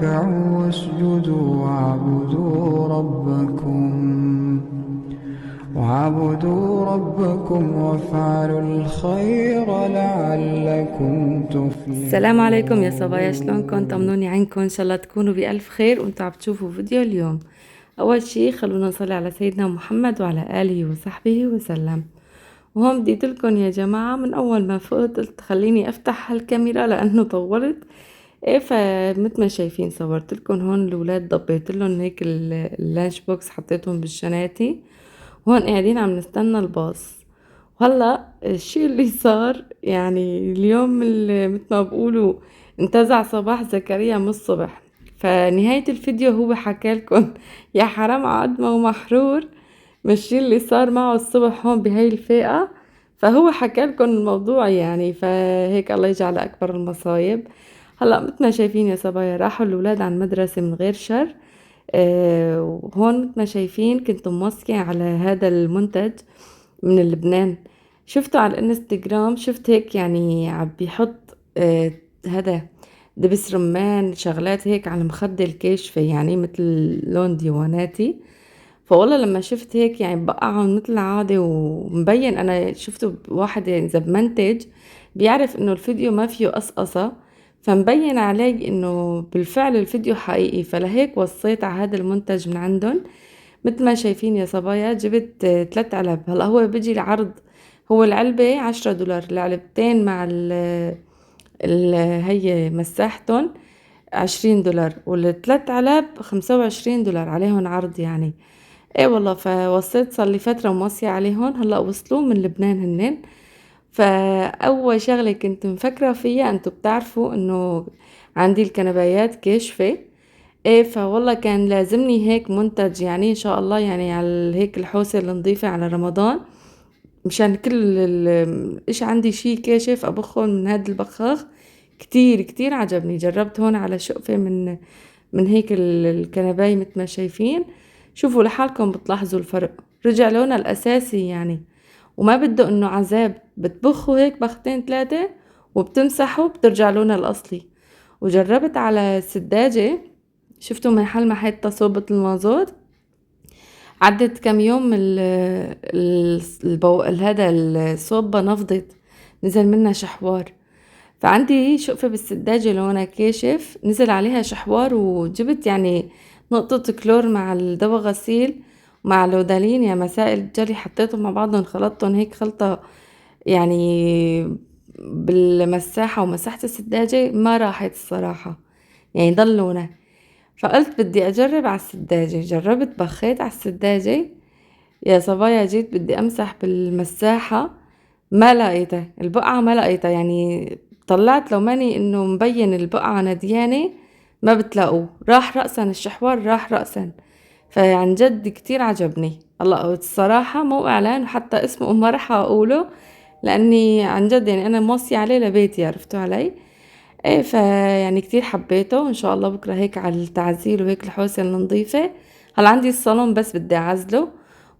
واركعوا واسجدوا واعبدوا ربكم وافعلوا الخير لعلكم السلام عليكم يا تفلحون. صبايا، شلونكم؟ طمنوني عنكم، ان شاء الله تكونوا بألف خير وانتوا عم تشوفوا فيديو اليوم. اول شي خلونا نصلي على سيدنا محمد وعلى آله وصحبه وسلم. وهون بدي لكم يا جماعة، من اول ما فقت قلت خليني افتح هالكاميرا لانه طولت. ايه، فمثل ما شايفين صورت لكم هون الاولاد، ضبيت لهم هيك اللانش بوكس، حطيتهم بالشناتي. هون قاعدين عم نستنى الباص. وهلا الشيء اللي صار يعني اليوم، اللي مثل ما بقولوا انتزع صباح زكريا من الصبح. فنهاية الفيديو هو حكى لكم يا حرام عقد ما هو محرور من الشيء اللي صار معه الصبح هون بهاي الفئة. فهو حكى لكم الموضوع يعني، فهيك الله يجعل أكبر المصايب. هلا مثل ما شايفين يا صبايا، راحوا الأولاد عن مدرسة من غير شر. وهون مثل ما شايفين كنت موثقة على هذا المنتج من لبنان. شفته على الانستغرام، شفت هيك يعني عم بيحط هذا دبس رمان شغلات هيك على مخدة الكاشفة، يعني مثل لون ديواناتي. فوالله لما شفت هيك يعني بقعهم مثل العادة، ومبين أنا شفته واحد يعني إذا بمنتج بيعرف إنه الفيديو ما فيه قصقصة، فمبين علي إنه بالفعل الفيديو حقيقي. فلهيك وصيت على هذا المنتج من عندهم. مثل ما شايفين يا صبايا، جبت 3 علب. هلا هو بيجي العرض، هو العلبة 10 دولار، العلبتين مع ال هي مساحتهم 20 دولار، والثلاث علب 25 دولار، عليهم عرض يعني. ايه والله، فوصيت صار لي فترة موصية عليهم. هلا وصلوا من لبنان هنن. فأول شغلة كنت مفكرة فيها، انتوا بتعرفوا انه عندي الكنبايات كاشفة. ايه، فوالله كان لازمني هيك منتج، يعني ان شاء الله يعني على هيك الحوسة النظيفة على رمضان، مشان كل ايش عندي شي كاشف ابخهم من هاد البخاخ. كتير كتير عجبني. جربت هون على شقفة من هيك الكنباية مثل ما شايفين. شوفوا لحالكم بتلاحظوا الفرق، رجع لونها الأساسي يعني. وما بده انه عذاب، بتبخوا هيك بختين 3 وبتمسحوا بترجع لونها الأصلي. وجربت على سداجة، شفتوا محل ما حيطة صوبة المازوت. عدت كم يوم هذا الصوبة نفضت، نزل منها شحوار. فعندي شقفة بالسداجة لونها كاشف، نزل عليها شحوار، وجبت يعني نقطة كلور مع الدواء غسيل مع لودالين، يعني مسائل الجري، حطيتهم مع بعضهم، خلطتهم هيك خلطة يعني بالمساحة، ومسحت السداجة ما راحت الصراحة، يعني ضل لونها. فقلت بدي أجرب على السداجة، جربت بخيت على السداجة. يا صبايا جيت بدي أمسح بالمساحة، ما لقيتها البقعة، ما لقيتها يعني. طلعت لو ماني إنه مبين البقعة نديانة، ما بتلاقوه، راح رأسا الشحوار، راح رأسا. فعن جد كتير عجبني. الله الصراحة مو إعلان، وحتى اسمه ما رح أقوله، لأني عن جد يعني أنا موصية عليه لبيتي، عرفتوا علي. ايه، فيعني كتير حبيته. وان شاء الله بكره هيك على التعزيل وهيك الحوسه النظيفه. هلا عندي الصالون بس بدي اعزله،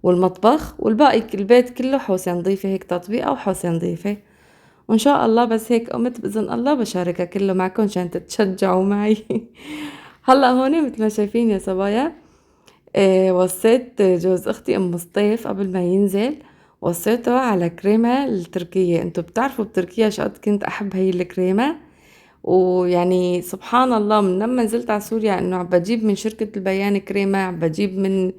والمطبخ، والباقي البيت كله حوسه نظيفه، هيك تطبيقه وحوسه نظيفه. وان شاء الله بس هيك قمت باذن الله بشاركها كله معكم عشان تتشجعوا معي. هلا هون مثل ما شايفين يا صبايا، وصيت جوز اختي ام سطيف قبل ما ينزل، وصيته على كريمة التركية. انتوا بتعرفوا بتركيا شقد كنت احب هي الكريمة. ويعني سبحان الله، من لما نزلت على سوريا انه عم بجيب من شركة البيان كريمة، عم بجيب من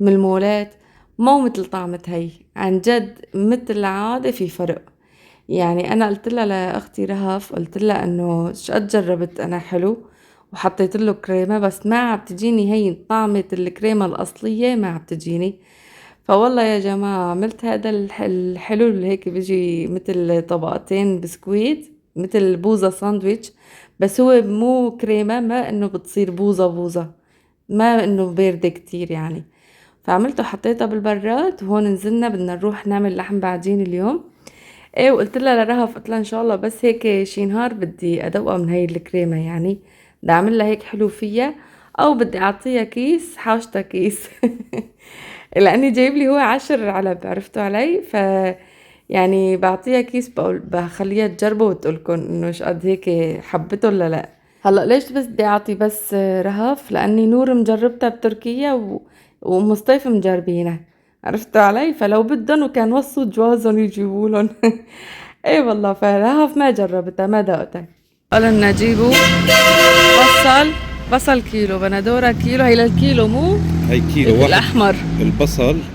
المولات، مو مثل طعمة هي. عن جد مثل العادة في فرق. يعني انا قلت لها لاختي رهف، قلت لها انه شقد جربت انا حلو وحطيت له كريمة، بس ما عم تجيني هي طعمة الكريمة الأصلية، ما عم تجيني. فوالله يا جماعة عملت هذا الحلو اللي هيك بيجي مثل طبقتين بسكويت، مثل بوظة ساندويتش، بس هو مو كريمة، ما انه بتصير بوظة بوظة، ما انه باردة كتير يعني. فعملته حطيتها بالبراد. وهون نزلنا بدنا نروح نعمل لحم بعجين اليوم. ايه، وقلت لها لرهف، قلت لها ان شاء الله بس هيك شي نهار بدي ادوقها من هي الكريمة يعني، بدي اعمل لها هيك حلو فيها، او بدي اعطيها كيس حاجتها كيس. لاني جايب لي هو 10 علب، عرفتوا علي. يعني بعطيها كيس، بقول بخليها تجربه وتقولكم انه ايش قد هيك حبته ولا لا. هلأ ليش بس بدي أعطي بس رهف؟ لأني نور مجربتها بتركيا ومصطيف مجربينها، عرفتوا علي؟ فلو بدن وكان وصوا جوازهم يجيبولن. اي والله، فرهف ما جربتها ما دقتها. قال لنا جيبوا بصل، بصل كيلو، بندورة كيلو، هي للكيلو مو؟ هي كيلو واحد. الأحمر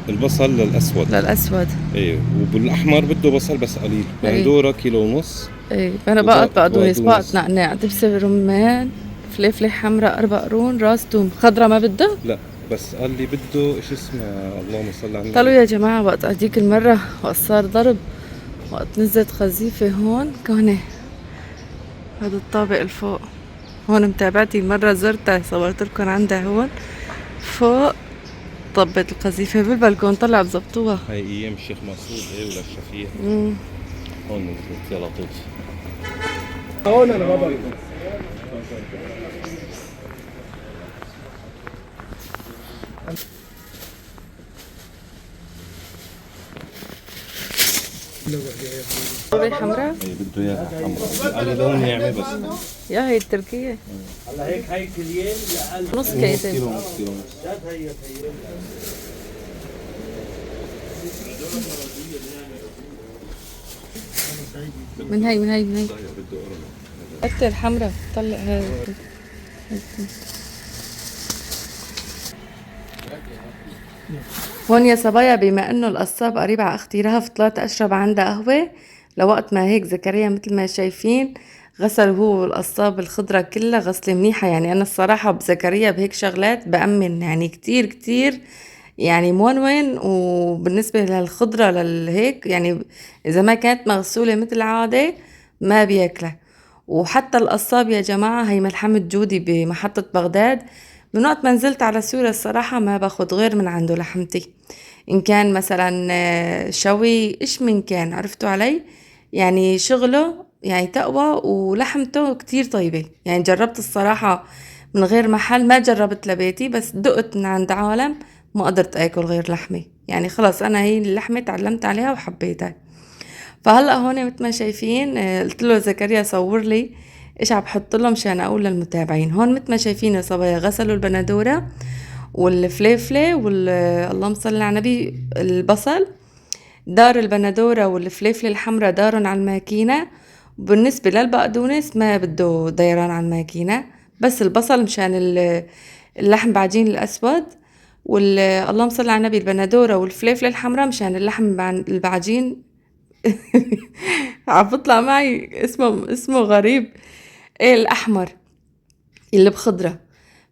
البصل للأسود. للأسود. ايه، وبالأحمر بده بصل بس قليل. بندورة كيلو ونص. ايه، أنا بقط بقدونس، بقط نعناع، دبسة رمان، فلفلة حمراء 4 قرون، راس توم. خضرة ما بده؟ لا، بس قال لي بده ايش اسمه، اللهم صل على النبي. قالوا يا جماعة وقت هديك المرة وقت صار ضرب، وقت نزلت قذيفة هون كان هذا الطابق الفوق هون، متابعتي المرة زرتها صورت لكم عندها هون فوق، طبت القذيفة بالبلكون، طلع بزبطوها. هاي ايام الشيخ مسعود ولا الشفيع. هون نزلت يا لطيف. هون انا بابا. حمراء؟ هي بده اياها حمراء، قال لي لون ناعمة بس. يا هي التركية. هلا هي كليين نص كيسة. كيلو ونص. من هي أكتر حمراء طلع هاي. هون يا صبايا، بما انه القصاب قريب على اختي رهف، طلعت اشرب عندها قهوة لوقت ما هيك زكريا مثل ما شايفين غسل هو والقصاب الخضرة كلها غسلة منيحة. يعني انا الصراحة بزكريا بهيك شغلات بأمن يعني كتير كتير، يعني مونون. وبالنسبة للخضرة للهيك يعني اذا ما كانت مغسولة مثل العادة ما بياكلها. وحتى القصاب يا جماعة، هي ملحمة جودي بمحطة بغداد، من وقت ما نزلت على سوريا الصراحة ما باخد غير من عنده لحمتي، إن كان مثلا شوي إيش من كان، عرفتوا علي؟ يعني شغله يعني تقوى، ولحمته كتير طيبة. يعني جربت الصراحة من غير محل، ما جربت لبيتي، بس دقت من عند عالم ما قدرت آكل غير لحمة. يعني خلاص أنا هي اللحمة تعلمت عليها وحبيتها. فهلا هون مثل ما شايفين قلت له زكريا صور لي ايش عم بحط له مشان اقول للمتابعين. هون مثل ما شايفين يا صبايا غسلوا البندوره والفليفله اللهم صل على النبي، البصل دار البندوره والفليفله الحمراء دارن على الماكينه. بالنسبه للبقدونس ما بده ديران على الماكينه، بس البصل مشان اللحم بعجين الاسود، اللهم صل على النبي البندوره والفليفله الحمراء مشان اللحم البعجين. عم بطلع معي اسمه غريب. ايه، الاحمر اللي بخضره.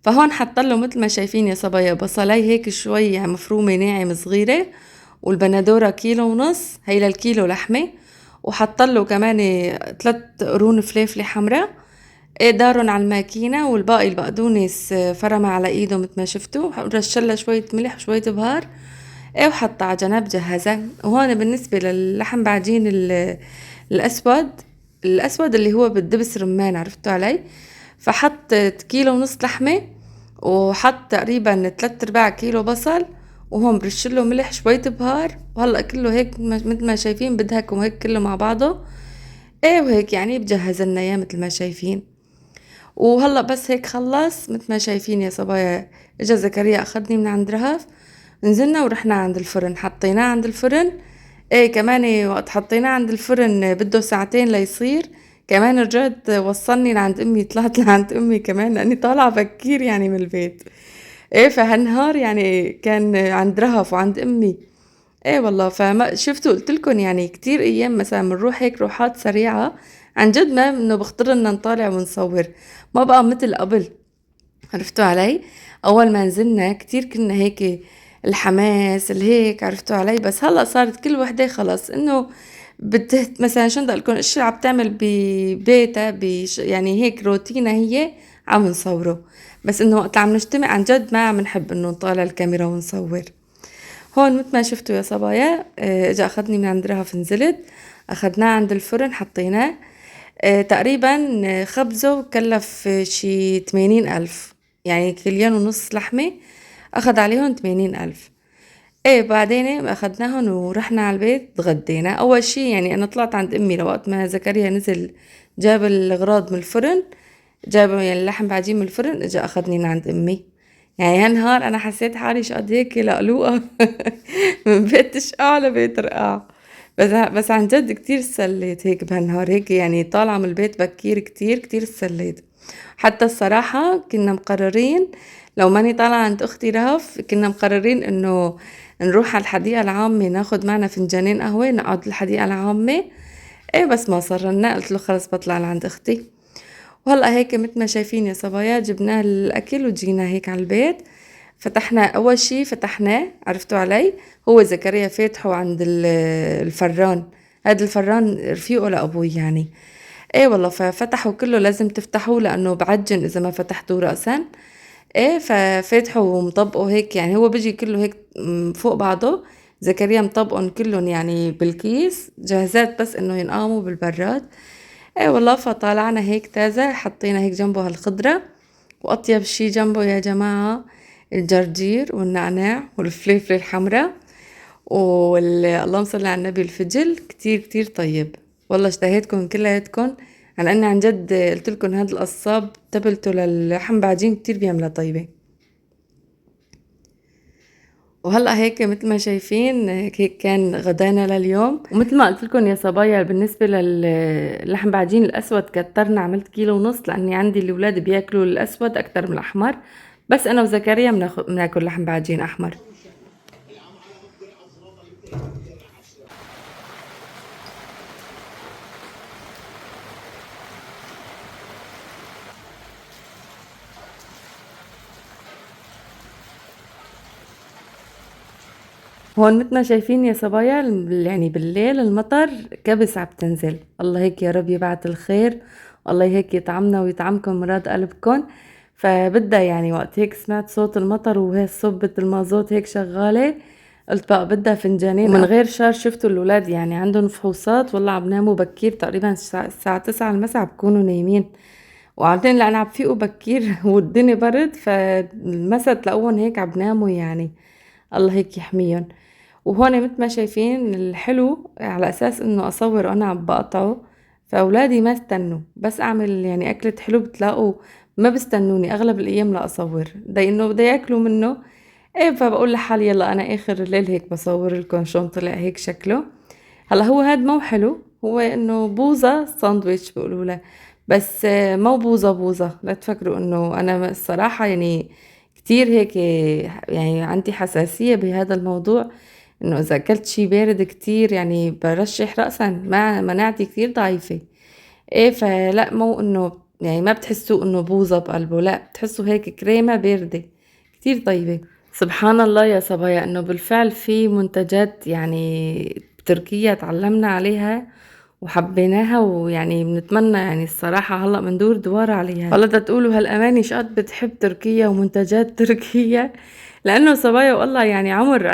فهون حط له مثل ما شايفين يا صبايا بصلاي هيك شوي يعني مفرومه ناعم صغيره، والبندوره كيلو ونص هي للكيلو لحمه، وحط له كمان 3 قرون فليفله حمراء. ايه، دارن على الماكينه، والباقي البقدونس فرمه على ايده مثل ما شفتوا، رشله شويه ملح وشويه بهار. ايه، وحطها على جنب جهزها. وهون بالنسبة للحم بعجين الأسود اللي هو بالدبس رمان، عرفتوا علي؟ فحط 1.5 كيلو لحمة، وحط تقريبا 3/4 كيلو بصل، وهون برشله ملح شوية بهار. وهلأ كله هيك مثل ما شايفين بدهكم هيك كله مع بعضه. ايه، وهيك يعني بجهز لنا اياه مثل ما شايفين. وهلأ بس هيك خلص مثل ما شايفين يا صبايا، اجا زكريا اخدني من عند رهف، نزلنا ورحنا عند الفرن، حطيناه عند الفرن. ايه، كمان وقت حطيناه عند الفرن بده ساعتين ليصير. كمان رجعت وصلني لعند امي، طلعت لعند امي كمان لاني طالعة بكير يعني من البيت. ايه، فهالنهار يعني كان عند رهف وعند امي. ايه والله، فما شفتوا قلت لكم يعني كتير ايام مثلا بنروح هيك روحات سريعة عن جد، ما انه بخطر لنا نطالع ونصور، ما بقى مثل قبل. عرفتوا علي؟ اول ما نزلنا كتير كنا هيك الحماس اللي هيك، عرفتوا علي؟ بس هلا صارت كل وحده خلص انه مثلا شو بدي لكم الشيء عم تعمل ببيتها يعني هيك روتينها هي عم نصوره. بس انه وقت عم نجتمع عن جد ما عم نحب انه نطالع الكاميرا ونصور. هون مثل ما شفتوا يا صبايا اجا اخذني من عند رهف، نزلت اخذناه عند الفرن حطيناه. تقريبا خبزه كلف شي 80,000، يعني 1.5 كيلو لحمة أخد عليهم 80,000. ايه، بعدين أخدناهم ورحنا على البيت تغدينا. أول شي يعني أنا طلعت عند أمي لوقت ما زكريا نزل جاب الأغراض من الفرن. جاب يعني اللحم بعجين من الفرن، اجا اخذني من عند امي. يعني هالنهار انا حسيت حالي شقد هيك لقلوقة من بيت شقاع لبيت رقاع. بس عن جد كتير سليت هيك بهالنهار، هيك يعني طالعة من البيت بكير، كتير كتير سليت. حتى الصراحة كنا مقررين لو ماني طالعة عند أختي رهف، كنا مقررين إنه نروح على الحديقة العامة، ناخد معنا فنجانين قهوة، نقعد الحديقة العامة. ايه بس ما صرنا، قلت له خلص بطلع لعند أختي. وهلأ هيك متل ما شايفين يا صبايا، جبنا الأكل وجينا هيك على البيت. فتحنا أول شي، فتحناه، عرفتوا علي؟ هو زكريا فاتحه عند الفران. هذا الفران رفيقه لأبوي يعني. ايه والله، ففتحوا كله، لازم تفتحوه لأنه بعجن إذا ما فتحتوه رأسا. ايه ففتحوا ومطبقوا هيك، يعني هو بيجي كله هيك فوق بعضه. زكريا مطبقهم كلهم يعني بالكيس جاهزات، بس انه ينقاموا بالبراد. ايه والله، فطالعنا هيك تازة، حطينا هيك جنبه هالخضرة. واطيب شي جنبه يا جماعة الجرجير والنعناع والفلفل الحمراء، اللهم صل على النبي، الفجل كتير كتير طيب. والله اشتهيتكم كلياتكم، على اني عن جد قلت لكم هذا القصاب تبلته للحم بعجين كتير بيعملها طيبة. وهلا هيك مثل ما شايفين هيك كان غدانا لليوم. ومثل ما قلت لكم يا صبايا، بالنسبه للحم بعجين الاسود كترنا، عملت كيلو ونص، لاني عندي الاولاد بياكلوا الاسود اكتر من الاحمر. بس انا وزكريا بناكل لحم بعجين احمر. هون مثل ما شايفين يا صبايا، يعني بالليل المطر كبس عم تنزل. الله هيك يا رب يبعت الخير، والله هيك يطعمنا ويطعمكم مراد قلبكم. فبدها يعني وقت هيك سمعت صوت المطر وهي صبة المازوت هيك شغالة، قلت بقى بدها فنجانين. ومن غير شر شفتوا الولاد يعني عندهم فحوصات، والله عم ناموا بكير، تقريبا الساعة 9 المساء بكونوا نايمين. وعارفين لأن عم فيقوا بكير والدنيا برد، فالمسا تلاقوهم هيك عم ناموا يعني. الله هيك يحميهم. وهون مثل ما شايفين الحلو، على اساس انه اصور انا عم بقطعه، فاولادي ما استنوا، بس اعمل يعني اكلة حلو بتلاقوا ما بستنوني اغلب الايام لاصور، انه بده ياكلوا منه. ايه فبقول لحالي يلا انا اخر الليل هيك بصور لكم شلون طلع هيك شكله. هلا هو هاد مو حلو، هو انه بوظة ساندويتش بيقولوا له، بس مو بوظة بوظة، لا تفكروا انه انا الصراحة يعني كتير هيك، يعني عندي حساسية بهذا الموضوع، انه اذا اكلت شي بارد كتير يعني برشح رأسا، مناعتي كتير ضعيفة. ايه فلا، مو انه يعني ما بتحسوا انه بوظة بقلبه، لا بتحسوا هيك كريمة باردة كتير طيبة. سبحان الله يا صبايا، انه بالفعل في منتجات يعني بتركيا تعلمنا عليها وحبيناها، ويعني بنتمنى يعني الصراحة هلأ بندور دوار عليها. والله تقولوا هالأماني شقد بتحب تركيا ومنتجات تركيا، لأنه صبايا والله يعني عمر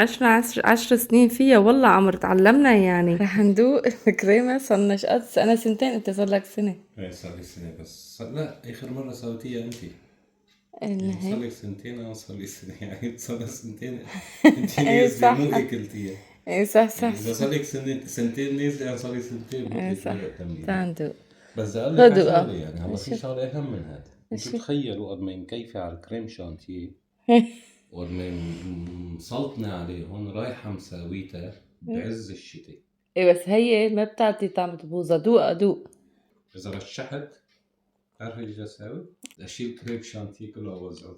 عشر سنين فيها، والله عمر تعلمنا يعني. رح ندوق الكريمة، صرنا شقد أنا سنتين، أنت صار لك سنة. ايه صار لي سنة بس، لا آخر مرة سويتيها أنت. إلا يعني صار هيك. لك سنتين، أنا صار لي سنة، يعني صار لك سنتين. أنت ايه نازلة صح. مو هيك قلتيها. ايه صح يعني صح إذا صح. صار لك سنتين نازلة، أنا صار لي سنتين مو ايه هيك صح. مرة كاملة. تعال ندوق. بس بدي أقول لك على خدوا شغلة، يعني هلا في شوف شغلة أهم من هذا. أنتوا شوف. تخيلوا قد ما مكيفة على الكريم شانتيه وقد ما مسلطنة عليه، هون رايحة مساويتها بعز الشتاء. ايه بس هي ما بتعطي طعم بوظة، دوق ادوق. إذا رشحت، عارفة إيش أساوي؟ أشيل كريم شانتيه كله أوزعه.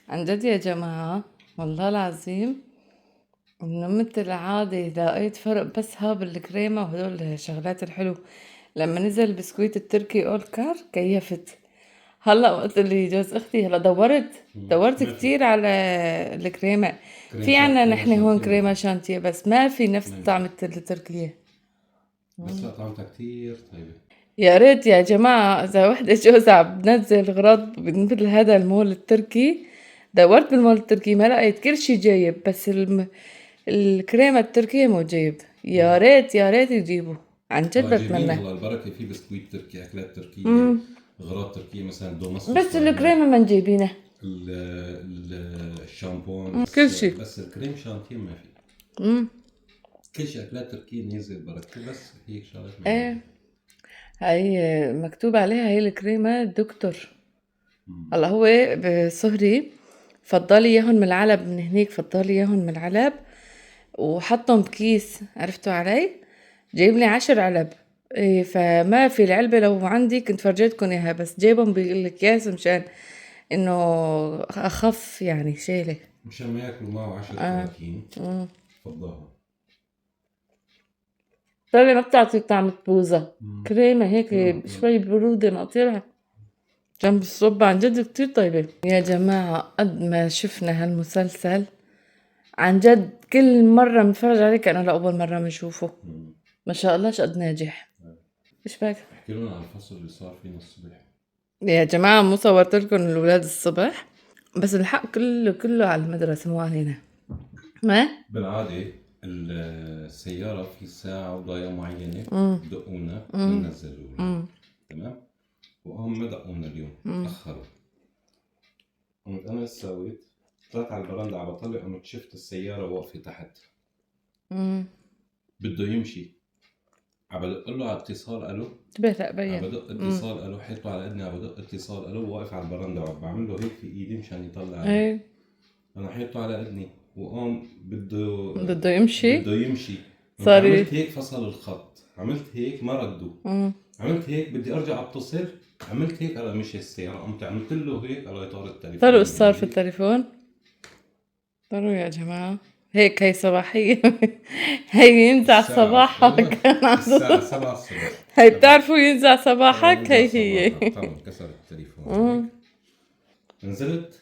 عن جد يا جماعة، والله العظيم انه مثل العادة لقيت فرق بس ها بالكريمة وهدول الشغلات الحلو. لما نزل البسكويت التركي اولكار كيفت. هلا قلت لي جوز اختي، هلا دورت ما في كتير على الكريمة. كريم في عنا كريمة نحن هون شانتيه، ما كريمة في. شانتيه، بس ما في نفس ما طعم في. التركية. بس لا، طعمتها كتير طيبة. يا ريت يا جماعة، إذا وحدة جوزها عم بتنزل أغراض مثل هذا المول التركي، دورت بالمول التركي ما لقيت، كل شي جايب، بس الكريمة التركية مو جايب. يا ريت يا ريت يجيبوا، عن جد جايبين بتمنى. الله البركة في بسكويت تركي، أكلات تركية، مم. أغراض تركية، مثلا دومسوس بس صايرة، الكريمة ما نجيبينها. الشامبون، كل بس شي. بس الكريم شانتيه ما في. مم. كل شيء أكلات تركية نازل بركة، بس هيك شغلات ما ايه، عندنا. هي مكتوب عليها هي الكريمة دكتور. هلا هو بصهري فضلي اياهم من العلب، من هنيك فضلي اياهم من العلب وحطهم بكيس، عرفتوا علي؟ جايب لي 10 علب. إيه، فما في العلبة لو عندي كنت فرجيتكم اياها، بس جايبهم بالاكياس مشان انه اخف يعني شيله. مشان ما ياكلوا معه 10 30 فضاها. طيب ما بتعطي طعم بوزة، كريمة هيك شوي برودة نقطيرها جنب الصبة، عن جد كتير طيبة يا جماعة. قد ما شفنا هالمسلسل عن جد كل مرة بنتفرج عليه كأنه لأول مرة بنشوفه. ما شاء الله شقد ناجح. ايش بك؟ احكي لنا عن الفصل اللي صار فينا الصبح. يا جماعة مو صورت لكم الأولاد الصبح، بس الحق كله على المدرسة مو علينا. ما؟ بالعادة السيارة في ساعة وضايع معينة بدقونا بننزلونا، تمام؟ وهم ما دقونا اليوم، تأخروا. قمت أنا ايش سويت؟ طلعت على البرندة على بطلع، قمت شفت السيارة واقفة تحت بده يمشي، عبدق له على اتصال ألو، تبهرق بين عبدق اتصال ألو، حيطه على إذني، عبدق اتصال ألو، واقف على البرندة وبعمل له هيك في إيدي مشان يطلع علي. ايه أنا حيطه على إذني وقام بده يمشي صار صار عملت هيك فصل الخط، عملت هيك ما ردوا، عملت هيك بدي ارجع اتصل، عملت هيك على مشي السيارة، قمت عملت له هيك على اطار التليفون. طلعوا ايش صار في التليفون؟ طلعوا يا جماعة هيك هي صباحية هي ينزع صباحك الساعة 7 الصبح. هي بتعرفوا ينزع صباحك هي كسر التليفون. نزلت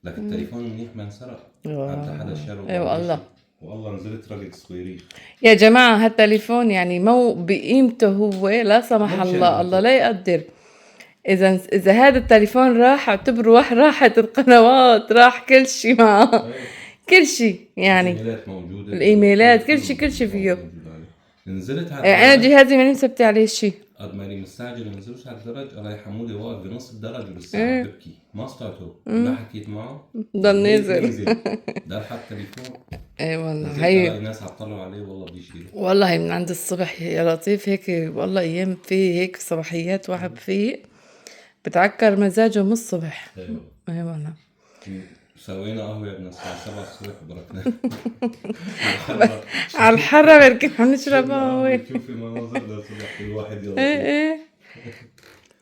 لك التليفون منيح ما انسرق، حتى حدا شاله. اي والله والله نزلت رقد صويريخ يا جماعة. هالتليفون يعني مو بقيمته هو، لا سمح الله، الله لا يقدر. إذا هذا التليفون راح اعتبروا راحت القنوات، راح كل شيء معه، كل شيء يعني الايميلات موجودة، الإيميلات كل شيء فيه. نزلت على أنا جهازي ماني مثبتة عليه شيء. قد ما اني مستعجل نزلت على الدرج، الله يحمودي واقف بنص الدرج بالساعة ببكي، ما استعته لا حكيت معه، ضل نازل ده لحد التليفون. اي والله هي الناس عطلوا عليه والله بيشيله. والله من عند الصبح يا لطيف هيك، والله ايام في هيك صباحيات واحد بفيق بتعكر مزاجه من الصبح. اي والله سوينا قهوة من الساعة 7 الصبح وبركنا على الحرة بركي عم نشرب قهوة. شوفي مناظر للصبح كل واحد يلا. ايه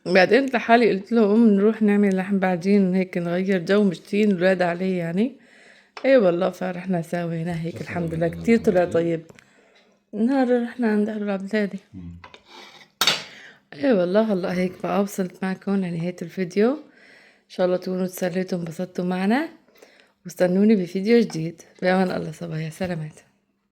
بعدين لحالي قلت له نروح نعمل لحم بعجين هيك نغير جو، مشتين الولاد عليه يعني. ايه والله فرحنا سوينا هيك الحمد لله كتير طلع طيب. النهار رحنا عند أهل عبد الهادي. ايه والله هلا هيك بقى وصلت معكم لنهاية الفيديو. ان شاء الله تكونوا تسليتوا وانبسطتوا معنا، واستنوني بفيديو جديد. بأمان الله صبايا، سلامات.